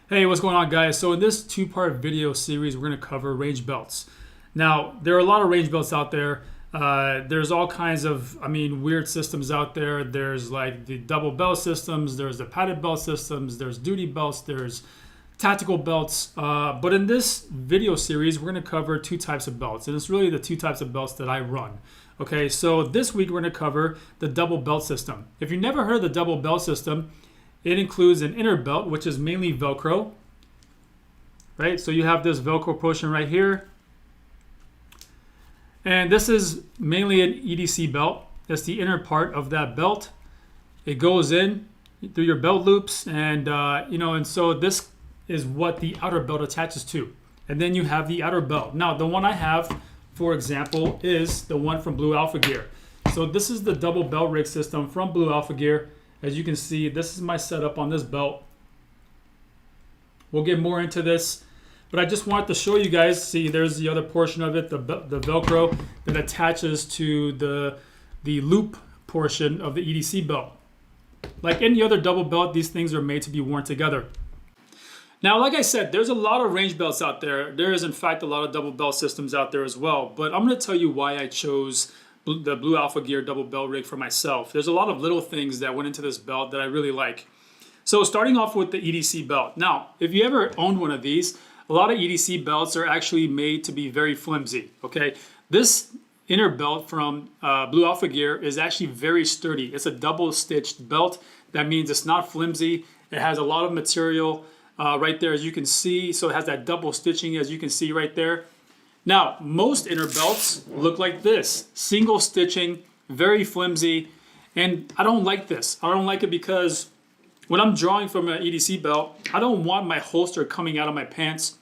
Hey, what's going on, guys? So in this two-part video series, we're going to cover range belts. Now, there are a lot of range belts out there. There's all kinds of, weird systems out there. There's like the double belt systems, there's the padded belt systems, there's duty belts, there's tactical belts. But in this video series, we're going to cover two types of belts, and it's really the two types of belts that I run. Okay, so this week we're going to cover the double belt system. If you've never heard of the double belt system, it includes an inner belt, which is mainly Velcro, right? So you have this Velcro portion right here. And this is mainly an EDC belt. That's the inner part of that belt. It goes in through your belt loops, and and so this is what the outer belt attaches to. And then you have the outer belt. Now, the one I have, for example, is the one from Blue Alpha Gear. So this is the double belt rig system from Blue Alpha Gear. As you can see, this is my setup on this belt. We'll get more into this, but I just wanted to show you guys. See, there's the other portion of it, the Velcro that attaches to the loop portion of the EDC belt. Like any other double belt, these things are made to be worn together. Now, like I said, there's a lot of range belts out there. There is, in fact, a lot of double belt systems out there as well. But I'm going to tell you why I chose the Blue Alpha Gear double belt rig for myself. There's a lot of little things that went into this belt that I really like. So starting off with the EDC belt. Now, if you ever owned one of these, a lot of EDC belts are actually made to be very flimsy, okay? This inner belt from Blue Alpha Gear is actually very sturdy. It's a double stitched belt. That means it's not flimsy. It has a lot of material right there, as you can see. So it has that double stitching, as you can see right there. Now, most inner belts look like this. Single stitching, very flimsy, and I don't like this. I don't like it because when I'm drawing from an EDC belt, I don't want my holster coming out of my pants.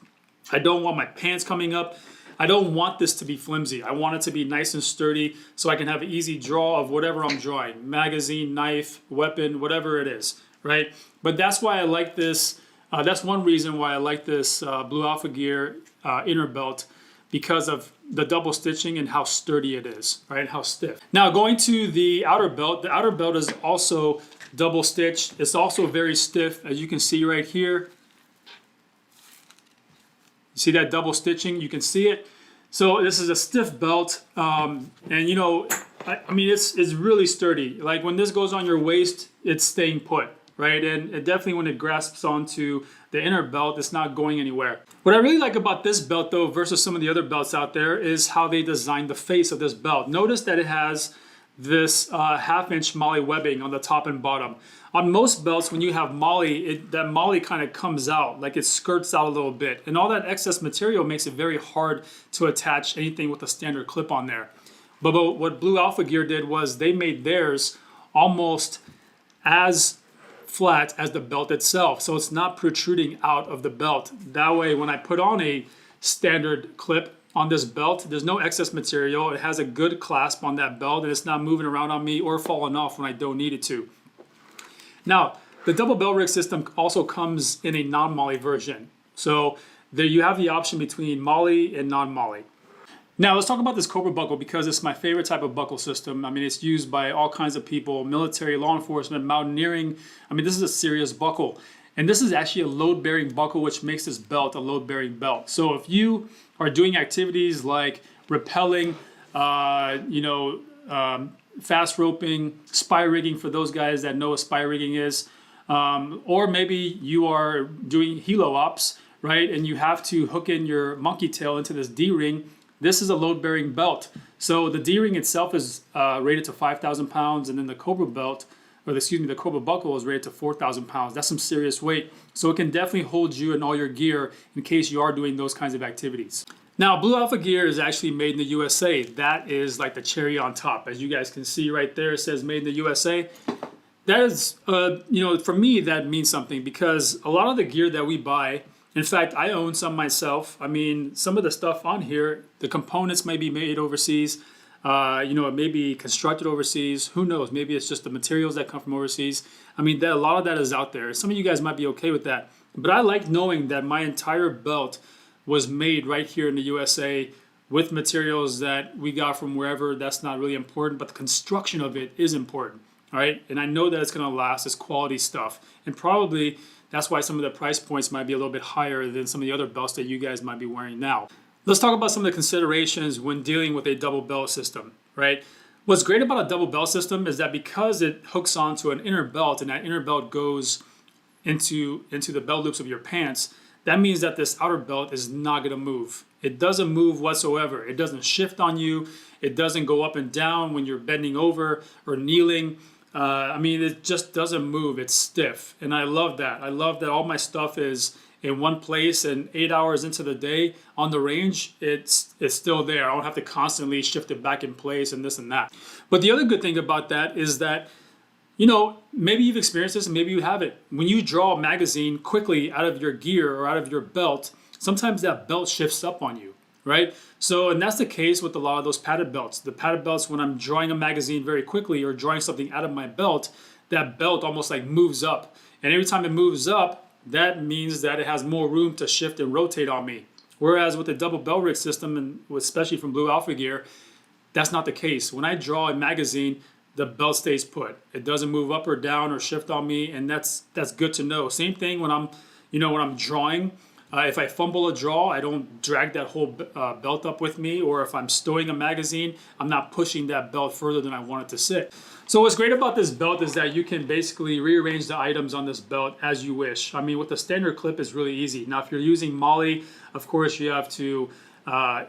I don't want my pants coming up. I don't want this to be flimsy. I want it to be nice and sturdy so I can have an easy draw of whatever I'm drawing. Magazine, knife, weapon, whatever it is, right? But that's why I like this. That's one reason why I like this Blue Alpha Gear inner belt, because of the double stitching and how sturdy it is, right? How stiff. Now, going to the outer belt is also double stitched. It's also very stiff, as you can see right here. You see that double stitching? You can see it. So this is a stiff belt, and it's really sturdy. Like when this goes on your waist, it's staying put, right? And it definitely, when it grasps onto the inner belt, it's not going anywhere. What I really like about this belt, though, versus some of the other belts out there, is how they designed the face of this belt. Notice that it has this half-inch MOLLE webbing on the top and bottom. On most belts, when you have MOLLE, that MOLLE kind of comes out, like it skirts out a little bit. And all that excess material makes it very hard to attach anything with a standard clip on there. But what Blue Alpha Gear did was they made theirs almost as flat as the belt itself, so it's not protruding out of the belt. That way, when I put on a standard clip on this belt, there's no excess material. It has a good clasp on that belt, and it's not moving around on me or falling off when I don't need it to. Now, the double belt rig system also comes in a non-MOLLE version. So there you have the option between MOLLE and non-MOLLE. Now, let's talk about this Cobra buckle, because it's my favorite type of buckle system. It's used by all kinds of people, military, law enforcement, mountaineering. This is a serious buckle. And this is actually a load-bearing buckle, which makes this belt a load-bearing belt. So if you are doing activities like rappelling, fast roping, spy rigging for those guys that know what spy rigging is, or maybe you are doing helo ops, right? And you have to hook in your monkey tail into this D-ring. This is a load-bearing belt. So the D-ring itself is rated to 5,000 pounds, and then the Cobra belt, the Cobra buckle is rated to 4,000 pounds. That's some serious weight. So it can definitely hold you and all your gear in case you are doing those kinds of activities. Now, Blue Alpha Gear is actually made in the USA. That is like the cherry on top. As you guys can see right there, it says made in the USA. That is, for me, that means something, because a lot of the gear that we buy, in fact, I own some myself. Some of the stuff on here, the components may be made overseas. It may be constructed overseas. Who knows? Maybe it's just the materials that come from overseas. A lot of that is out there. Some of you guys might be okay with that. But I like knowing that my entire belt was made right here in the USA with materials that we got from wherever. That's not really important, but the construction of it is important, all right? And I know that it's going to last. It's quality stuff. And probably That's why some of the price points might be a little bit higher than some of the other belts that you guys might be wearing now. Let's talk about some of the considerations when dealing with a double belt system, right? What's great about a double belt system is that because it hooks onto an inner belt and that inner belt goes into the belt loops of your pants, that means that this outer belt is not going to move. It doesn't move whatsoever. It doesn't shift on you. It doesn't go up and down when you're bending over or kneeling. I mean, it just doesn't move. It's stiff. And I love that. I love that all my stuff is in one place, and 8 hours into the day on the range, it's still there. I don't have to constantly shift it back in place and this and that. But the other good thing about that is that, you know, maybe you've experienced this and maybe you haven't. When you draw a magazine quickly out of your gear or out of your belt, sometimes that belt shifts up on you, right? So, and that's the case with a lot of those padded belts. The padded belts, when I'm drawing a magazine very quickly or drawing something out of my belt, that belt almost like moves up. And every time it moves up, that means that it has more room to shift and rotate on me. Whereas with the double belt rig system, and especially from Blue Alpha Gear, that's not the case. When I draw a magazine, the belt stays put. It doesn't move up or down or shift on me, and that's good to know. Same thing when I'm drawing. If I fumble a draw, I don't drag that whole belt up with me, or if I'm stowing a magazine, I'm not pushing that belt further than I want it to sit. So what's great about this belt is that you can basically rearrange the items on this belt as you wish. I mean, with the standard clip, it's really easy. Now, if you're using MOLLE, of course, you have to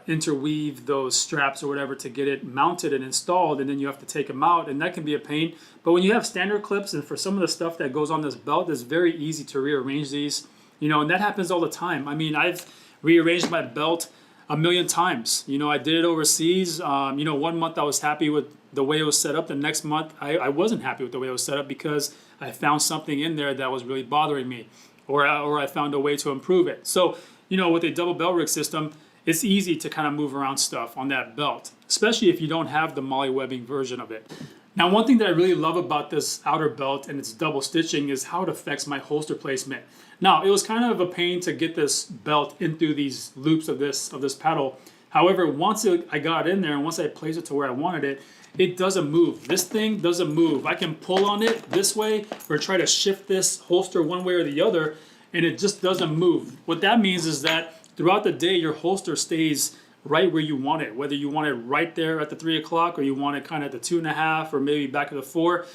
interweave those straps or whatever to get it mounted and installed, and then you have to take them out, and that can be a pain. But when you have standard clips, and for some of the stuff that goes on this belt, it's very easy to rearrange these. You know, and that happens all the time. I mean, I've rearranged my belt a million times. You know, I did it overseas. You know, 1 month I was happy with the way it was set up. The next month I wasn't happy with the way it was set up because I found something in there that was really bothering me, or I found a way to improve it. So, you know, with a double belt rig system, it's easy to kind of move around stuff on that belt, especially if you don't have the MOLLE webbing version of it. Now, one thing that I really love about this outer belt and its double stitching is how it affects my holster placement. Now, it was kind of a pain to get this belt into these loops of this paddle. However, once I got it in there and once I placed it to where I wanted it, it doesn't move. This thing doesn't move. I can pull on it this way or try to shift this holster one way or the other, and it just doesn't move. What that means is that throughout the day, your holster stays right where you want it, whether you want it right there at the 3 o'clock or you want it kind of at the 2.5 or maybe back at the 4.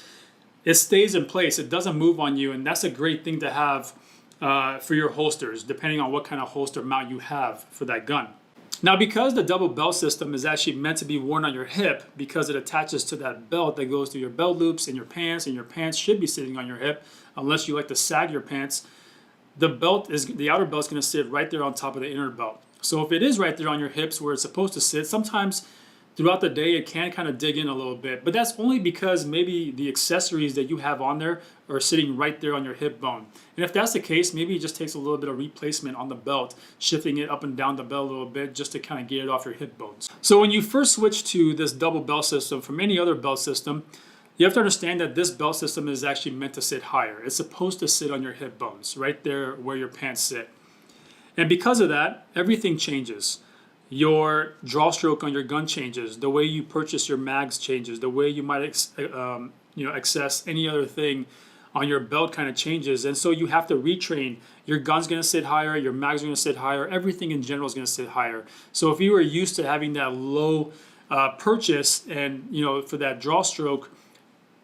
It stays in place. It doesn't move on you, and that's a great thing to have for your holsters, depending on what kind of holster mount you have for that gun. Now, because the double belt system is actually meant to be worn on your hip, because it attaches to that belt that goes through your belt loops and your pants should be sitting on your hip, unless you like to sag your pants, the outer belt is going to sit right there on top of the inner belt. So if it is right there on your hips where it's supposed to sit, sometimes throughout the day it can kind of dig in a little bit, but that's only because maybe the accessories that you have on there are sitting right there on your hip bone. And if that's the case, maybe it just takes a little bit of replacement on the belt, shifting it up and down the belt a little bit just to kind of get it off your hip bones. So when you first switch to this double belt system from any other belt system, you have to understand that this belt system is actually meant to sit higher. It's supposed to sit on your hip bones, right there where your pants sit. And because of that, everything changes. Your draw stroke on your gun changes. The way you purchase your mags changes. The way you might access any other thing on your belt kind of changes. And so you have to retrain. Your gun's going to sit higher. Your mags are going to sit higher. Everything in general is going to sit higher. So if you were used to having that low purchase and, you know, for that draw stroke,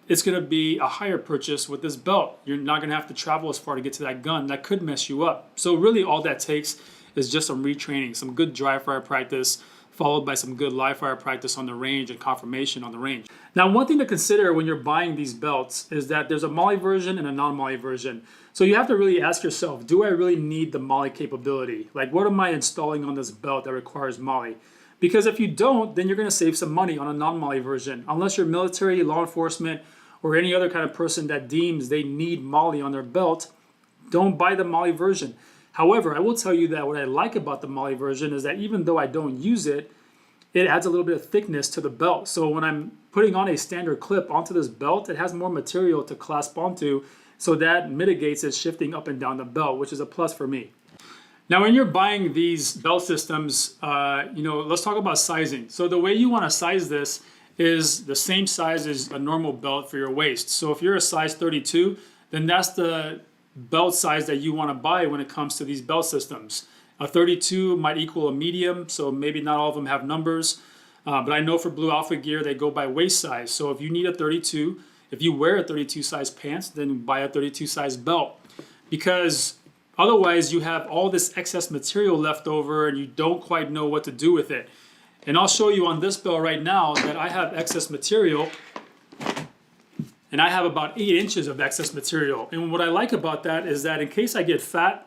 it's going to be a higher purchase with this belt. You're not going to have to travel as far to get to that gun. That could mess you up. So really all that takes is just some retraining, some good dry fire practice, followed by some good live fire practice on the range and confirmation on the range. Now, one thing to consider when you're buying these belts is that there's a MOLLE version and a non-MOLLE version. So you have to really ask yourself, do I really need the MOLLE capability? Like, what am I installing on this belt that requires MOLLE? Because if you don't, then you're going to save some money on a non-MOLLE version. Unless you're military, law enforcement, or any other kind of person that deems they need MOLLE on their belt, don't buy the MOLLE version. However, I will tell you that what I like about the MOLLE version is that even though I don't use it, it adds a little bit of thickness to the belt. So when I'm putting on a standard clip onto this belt, it has more material to clasp onto, so that mitigates it shifting up and down the belt, which is a plus for me. Now, when you're buying these belt systems, let's talk about sizing. So the way you want to size this is the same size as a normal belt for your waist. So if you're a size 32, then that's the belt size that you want to buy when it comes to these belt systems. A 32 might equal a medium, so maybe not all of them have numbers. But I know for Blue Alpha gear, they go by waist size. So if you need a 32, if you wear a 32 size pants, then buy a 32 size belt. Because otherwise you have all this excess material left over and you don't quite know what to do with it. And I'll show you on this belt right now that I have excess material, and I have about 8 inches of excess material. And what I like about that is that in case I get fat,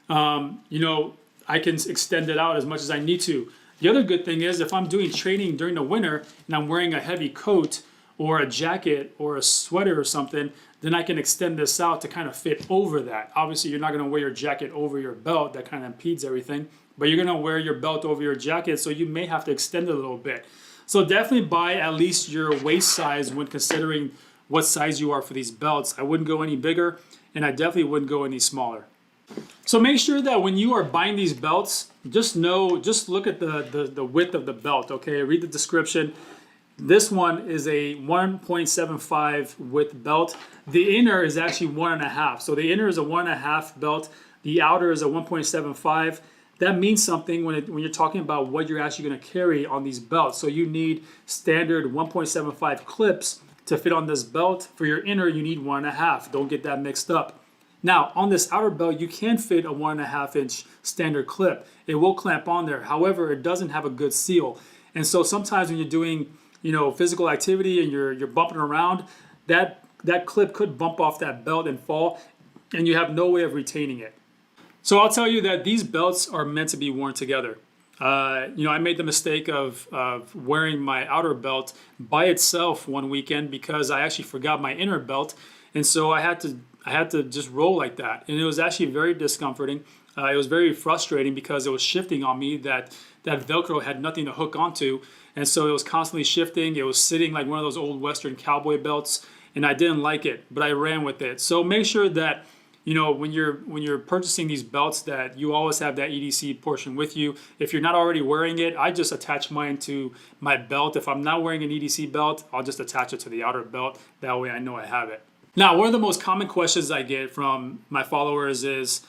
you know, I can extend it out as much as I need to. The other good thing is if I'm doing training during the winter and I'm wearing a heavy coat or a jacket or a sweater or something, then I can extend this out to kind of fit over that. Obviously, you're not going to wear your jacket over your belt. That kind of impedes everything. But you're going to wear your belt over your jacket, so you may have to extend it a little bit. So definitely buy at least your waist size when considering what size you are for these belts. I wouldn't go any bigger, and I definitely wouldn't go any smaller. So make sure that when you are buying these belts, just look at the width of the belt, okay? Read the description. This one is a 1.75 width belt. The inner is actually 1.5. So the inner is a 1.5 belt. The outer is a 1.75. That means something when you're talking about what you're actually going to carry on these belts. So you need standard 1.75 clips to fit on this belt. For your inner, you need 1.5. Don't get that mixed up. Now, on this outer belt, you can fit a 1.5 inch standard clip. It will clamp on there. However, it doesn't have a good seal. And so sometimes when you're doing, you know, physical activity and you're bumping around, that clip could bump off that belt and fall, and you have no way of retaining it. So I'll tell you that these belts are meant to be worn together. You know, I made the mistake of wearing my outer belt by itself one weekend because I actually forgot my inner belt, and so I had to just roll like that, and it was actually very discomforting. It was very frustrating because it was shifting on me. That Velcro had nothing to hook onto, and so it was constantly shifting. It was sitting like one of those old Western cowboy belts, and I didn't like it, but I ran with it. So make sure that, you know, when you're purchasing these belts, that you always have that EDC portion with you. If you're not already wearing it, I just attach mine to my belt. If I'm not wearing an EDC belt, I'll just attach it to the outer belt. That way I know I have it. Now, one of the most common questions I get from my followers is,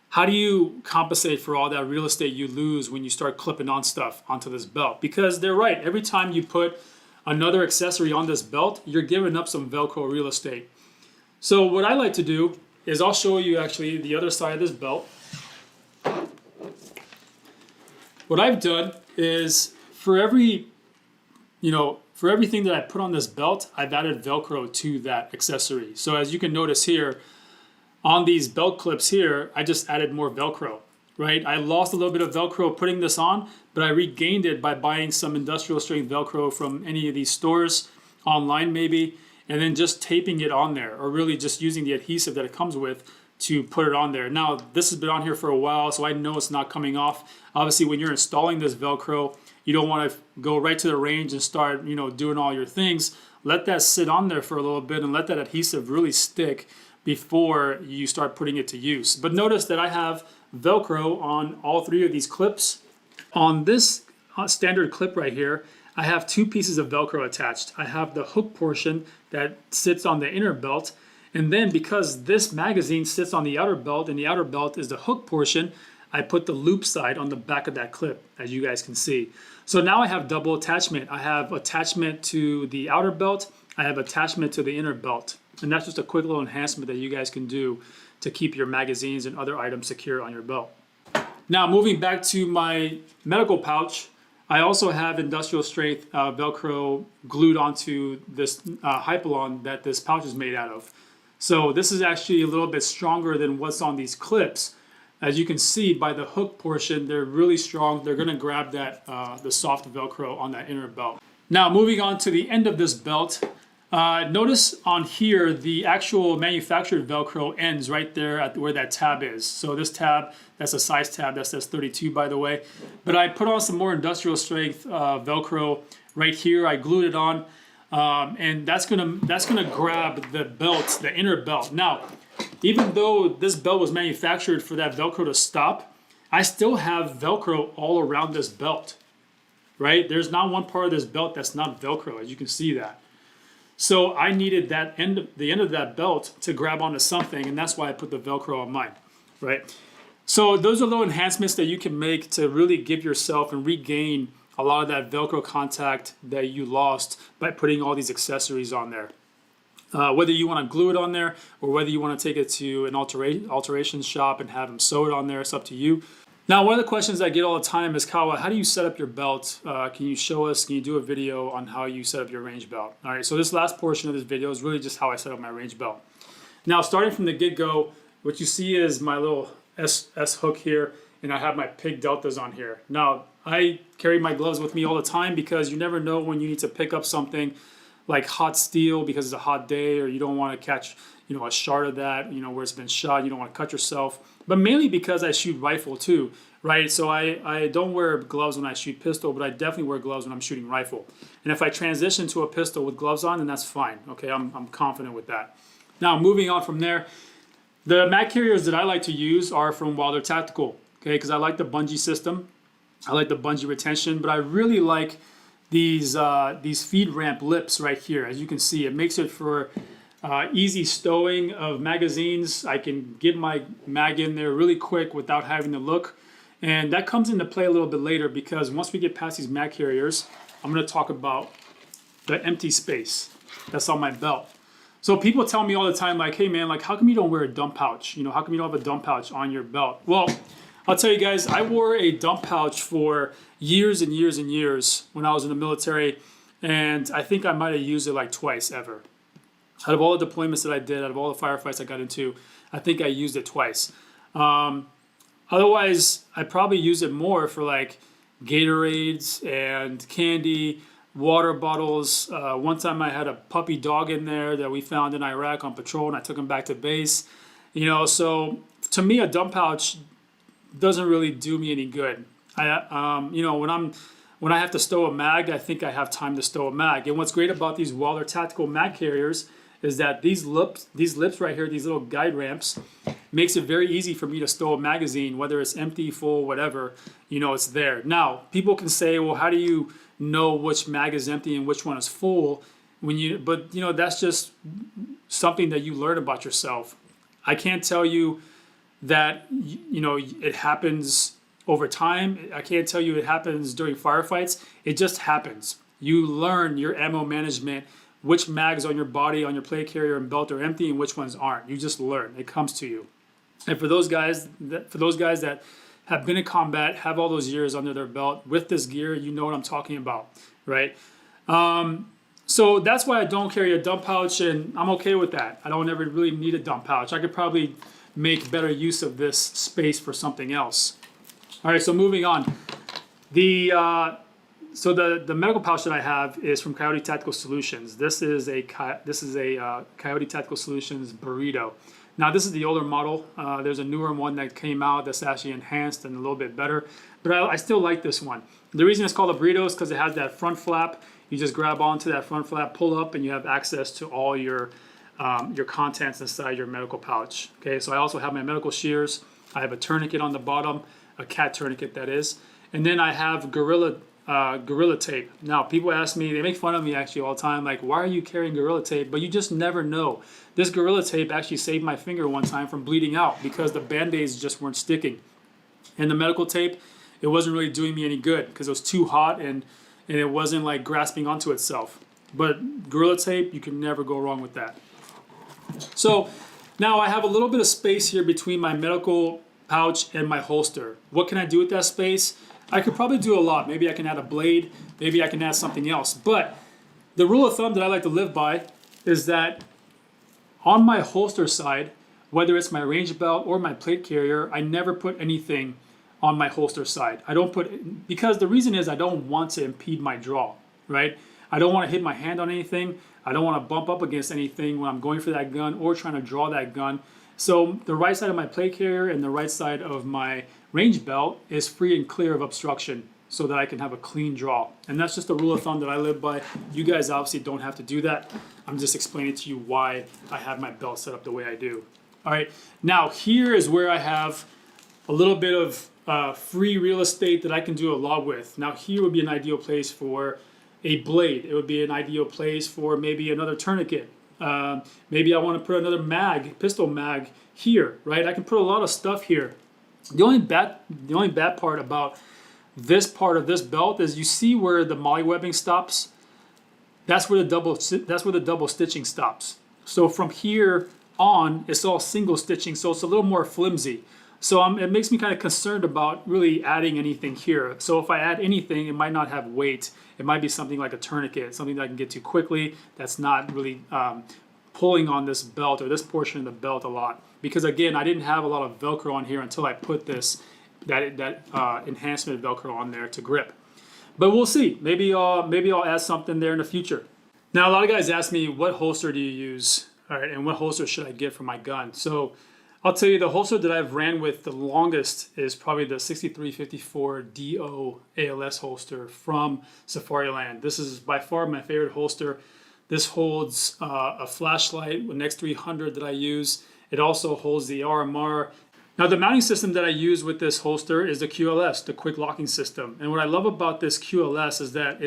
how do you compensate for all that real estate you lose when you start clipping on stuff onto this belt? Because they're right. Every time you put another accessory on this belt, you're giving up some Velcro real estate. So what I like to do is I'll show you actually the other side of this belt. What I've done is for everything that I put on this belt, I've added Velcro to that accessory. So as you can notice here, on these belt clips here, I just added more Velcro, right? I lost a little bit of Velcro putting this on, but I regained it by buying some industrial strength Velcro from any of these stores, online maybe, and then just taping it on there, or really just using the adhesive that it comes with to put it on there. Now, this has been on here for a while, so I know it's not coming off. Obviously, when you're installing this Velcro, you don't want to go right to the range and start, you know, doing all your things. Let that sit on there for a little bit and let that adhesive really stick before you start putting it to use. But notice that I have Velcro on all 3 of these clips. On this standard clip right here, I have 2 pieces of Velcro attached. I have the hook portion that sits on the inner belt, and then because this magazine sits on the outer belt and the outer belt is the hook portion, I put the loop side on the back of that clip, as you guys can see. So now I have double attachment. I have attachment to the outer belt, I have attachment to the inner belt. And that's just a quick little enhancement that you guys can do to keep your magazines and other items secure on your belt. Now, moving back to my medical pouch, I also have industrial strength Velcro glued onto this Hypalon that this pouch is made out of. So this is actually a little bit stronger than what's on these clips. As you can see by the hook portion, they're really strong. They're going to grab that the soft Velcro on that inner belt. Now, moving on to the end of this belt, notice on here the actual manufactured Velcro ends right there at where that tab is. So this tab, that's a size tab that says 32, by the way. But I put on some more industrial strength Velcro right here. I glued it on, and that's gonna grab the belt, the inner belt. Now, even though this belt was manufactured for that Velcro to stop, I still have Velcro all around this belt, right? There's not one part of this belt that's not Velcro, as you can see that. So I needed the end of that belt to grab onto something, and that's why I put the Velcro on mine, right? So those are little enhancements that you can make to really give yourself and regain a lot of that Velcro contact that you lost by putting all these accessories on there. Whether you want to glue it on there or whether you want to take it to an alteration shop and have them sew it on there, it's up to you. Now, one of the questions I get all the time is, Kawa, how do you set up your belt? Can you show us, can you do a video on how you set up your range belt? All right, so this last portion of this video is really just how I set up my range belt. Now, starting from the get-go, what you see is my little S hook here, and I have my pig deltas on here. Now, I carry my gloves with me all the time because you never know when you need to pick up something like hot steel because it's a hot day, or you don't want to catch, a shard of that, where it's been shot, you don't want to cut yourself. But mainly because I shoot rifle too, right? So I don't wear gloves when I shoot pistol, but I definitely wear gloves when I'm shooting rifle. And if I transition to a pistol with gloves on, then that's fine. Okay, I'm confident with that. Now, moving on from there, the mag carriers that I like to use are from Wilder Tactical, okay? Because I like the bungee system. I like the bungee retention, but I really like these feed ramp lips right here. As you can see, it makes it for easy stowing of magazines. I can get my mag in there really quick without having to look. And that comes into play a little bit later because once we get past these mag carriers, I'm going to talk about the empty space that's on my belt. So people tell me all the time, like, hey man, like, how come you don't wear a dump pouch? How come you don't have a dump pouch on your belt? Well, I'll tell you guys, I wore a dump pouch for years and years and years when I was in the military, and I think I might have used it like twice ever. Out of all the deployments that I did, out of all the firefights I got into, I think I used it twice. Otherwise, I probably use it more for like Gatorades and candy, water bottles. One time I had a puppy dog in there that we found in Iraq on patrol, and I took him back to base. So to me, a dump pouch doesn't really do me any good. When I have to stow a mag, I think I have time to stow a mag. And what's great about these Wilder Tactical mag carriers is that these lips right here, these little guide ramps, makes it very easy for me to stow a magazine, whether it's empty, full, whatever, it's there. Now, people can say, well, how do you know which mag is empty and which one is full? But that's just something that you learn about yourself. I can't tell you that, it happens over time. I can't tell you it happens during firefights. It just happens. You learn your ammo management, which mags on your body, on your plate carrier and belt are empty and which ones aren't. You just learn. It comes to you. And for those guys that have been in combat, have all those years under their belt with this gear, you know what I'm talking about, right? So that's why I don't carry a dump pouch, and I'm okay with that. I don't ever really need a dump pouch. I could probably make better use of this space for something else. All right, so moving on. The medical pouch that I have is from Coyote Tactical Solutions. This is a Coyote Tactical Solutions Burrito. Now this is the older model. There's a newer one that came out that's actually enhanced and a little bit better, but I still like this one. The reason it's called a Burrito is because it has that front flap. You just grab onto that front flap, pull up, and you have access to all your contents inside your medical pouch. Okay, so I also have my medical shears. I have a tourniquet on the bottom, a cat tourniquet that is, and then I have Gorilla tape. Now people ask me, they make fun of me actually all the time, like, why are you carrying Gorilla tape? But you just never know. This Gorilla tape actually saved my finger one time from bleeding out because the band-aids just weren't sticking. And the medical tape, it wasn't really doing me any good because it was too hot and it wasn't like grasping onto itself. But Gorilla tape, you can never go wrong with that. So now I have a little bit of space here between my medical pouch and my holster. What can I do with that space? I could probably do a lot. Maybe I can add a blade. Maybe I can add something else. But the rule of thumb that I like to live by is that on my holster side, whether it's my range belt or my plate carrier, I never put anything on my holster side. I don't put, because the reason is I don't want to impede my draw, right? I don't want to hit my hand on anything. I don't want to bump up against anything when I'm going for that gun or trying to draw that gun. So the right side of my plate carrier and the right side of my range belt is free and clear of obstruction so that I can have a clean draw. And that's just a rule of thumb that I live by. You guys obviously don't have to do that. I'm just explaining to you why I have my belt set up the way I do. All right, now here is where I have a little bit of free real estate that I can do a lot with. Now here would be an ideal place for a blade. It would be an ideal place for maybe another tourniquet. Maybe I want to put another mag, pistol mag here, right? I can put a lot of stuff here. The only bad part about this part of this belt is you see where the MOLLE webbing stops. That's where the double stitching stops. So from here on, it's all single stitching, so it's a little more flimsy. So it makes me kind of concerned about really adding anything here. So if I add anything, it might not have weight. It might be something like a tourniquet, something that I can get to quickly. That's not really pulling on this belt or this portion of the belt a lot. Because again, I didn't have a lot of Velcro on here until I put that enhancement Velcro on there to grip. But we'll see. Maybe I'll add something there in the future. Now, a lot of guys ask me, what holster do you use? All right, and what holster should I get for my gun? So I'll tell you, the holster that I've ran with the longest is probably the 6354 DO ALS holster from SAFARILAND. This is by far my favorite holster. This holds a flashlight with X300 that I use. It also holds the RMR. Now, the mounting system that I use with this holster is the QLS, the quick locking system. And what I love about this QLS is that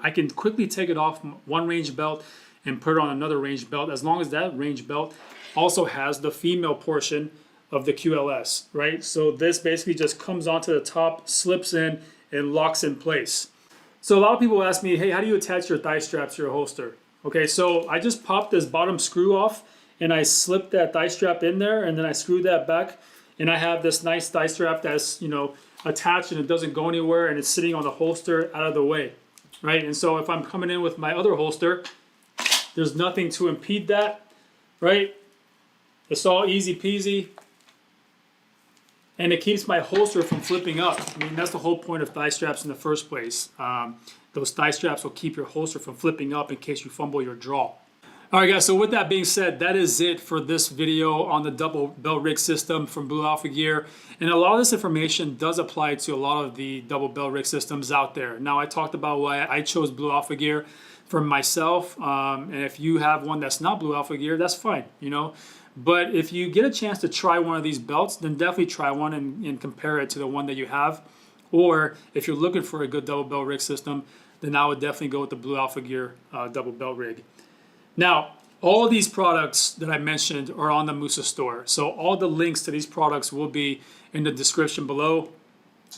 I can quickly take it off one range belt and put it on another range belt, as long as that range belt also has the female portion of the QLS, right? So this basically just comes onto the top, slips in, and locks in place. So a lot of people ask me, hey, how do you attach your thigh straps to your holster? Okay, so I just popped this bottom screw off, and I slipped that thigh strap in there, and then I screwed that back, and I have this nice thigh strap that's, you know, attached and it doesn't go anywhere, and it's sitting on the holster out of the way, right? And so if I'm coming in with my other holster, there's nothing to impede that, right? It's all easy peasy, and it keeps my holster from flipping up. I mean, that's the whole point of thigh straps in the first place. Those thigh straps will keep your holster from flipping up in case you fumble your draw. All right, guys, so with that being said, that is it for this video on the double belt rig system from Blue Alpha Gear. And a lot of this information does apply to a lot of the double belt rig systems out there. Now, I talked about why I chose Blue Alpha Gear for myself. And if you have one that's not Blue Alpha Gear, that's fine, you know. But if you get a chance to try one of these belts, then definitely try one and compare it to the one that you have. Or if you're looking for a good double belt rig system, then I would definitely go with the Blue Alpha Gear double belt rig. Now, all of these products that I mentioned are on the Musa Store. So all the links to these products will be in the description below.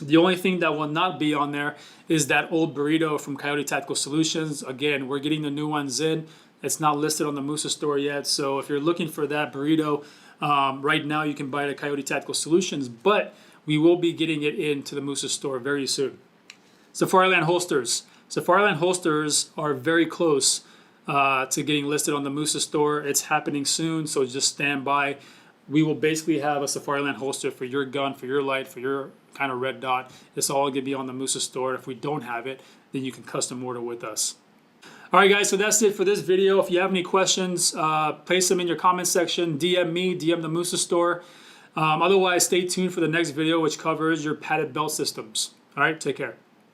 The only thing that will not be on there is that old burrito from Coyote Tactical Solutions. Again, we're getting the new ones in. It's not listed on the Musa Store yet. So if you're looking for that burrito, right now you can buy it at Coyote Tactical Solutions, but we will be getting it into the Musa Store very soon. SAFARILAND holsters. SAFARILAND holsters are very close to getting listed on the Musa Store. It's happening soon, so just stand by. We will basically have a SAFARILAND holster for your gun, for your light, for your kind of red dot. It's all going to be on the Musa Store. If we don't have it, then you can custom order with us. All right, guys, so that's it for this video. If you have any questions, place them in your comment section. DM me, DM the Musa Store. Otherwise, stay tuned for the next video, which covers your padded belt systems. All right, take care.